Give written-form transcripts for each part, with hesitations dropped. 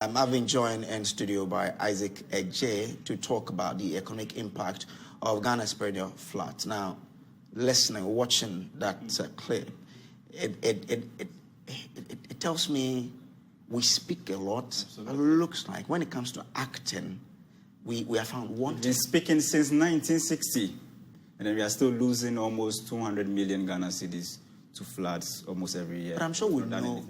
I've been joined in studio by Isaac Kofi to talk about the economic impact of Ghana's perennial floods. Now, listening, watching that clip, it tells me we speak a lot. Absolutely. But it looks like when it comes to acting, we have found one. We've been speaking since 1960, and then we are still losing almost 200 million Ghana cedis to floods almost every year. But I'm sure we know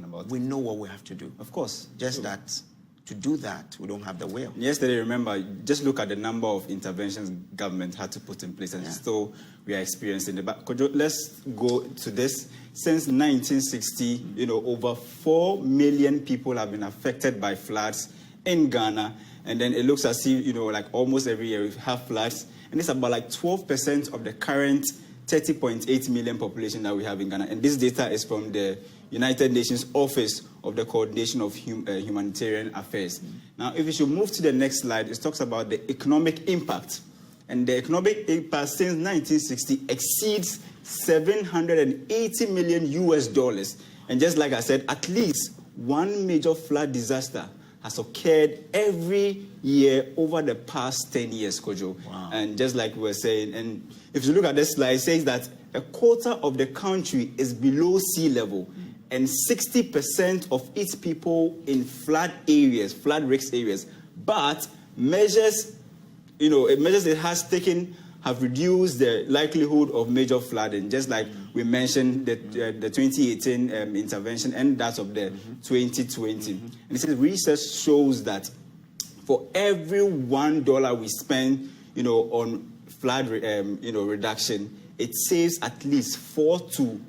what we have to do. Of course. Just that. To do that, we don't have the will. Yesterday, remember, just look at the number of interventions government had to put in place, and still we are experiencing it. But let's go to this. Since 1960, over 4 million people have been affected by floods in Ghana, and then it looks as if, like almost every year we have floods, and it's about like 12% of the current 30.8 million population that we have in Ghana. And this data is from the United Nations Office of the Coordination of Humanitarian Affairs. Now, if we should move to the next slide, it talks about the economic impact. And the economic impact since 1960 exceeds $780 million US. And just like I said, at least one major flood disaster has occurred every year over the past 10 years, Kojo. Wow. And just like we were saying, and if you look at this slide, it says that a quarter of the country is below sea level, and 60% of its people in flood risk areas. But measures it has taken have reduced the likelihood of major flooding, just like we mentioned the 2018 intervention and that of the 2020. And it says research shows that for every $1 we spend, on flood, reduction, it saves at least $4 to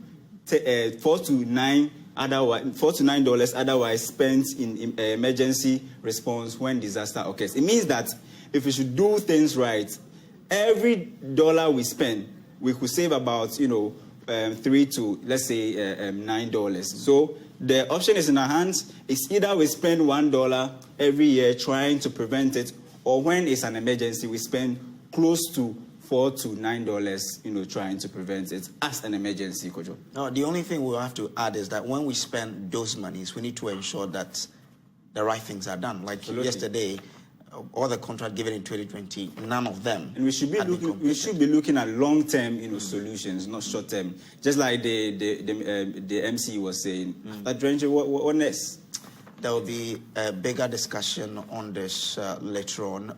$9 otherwise spent in emergency response when disaster occurs. It means that if we should do things right, every dollar we spend, we could save about, $3 to, let's say, $9. So the option is in our hands. It's either we spend $1 every year trying to prevent it, or when it's an emergency, we spend close to $4 to $9, trying to prevent it as an emergency, Kojo. No, the only thing we'll have to add is that when we spend those monies, we need to ensure that the right things are done. Like yesterday, all the contract given in 2020, none of them. And we should be looking at long-term, solutions, not short-term. Just like the MC was saying. That what next? There will be a bigger discussion on this later on.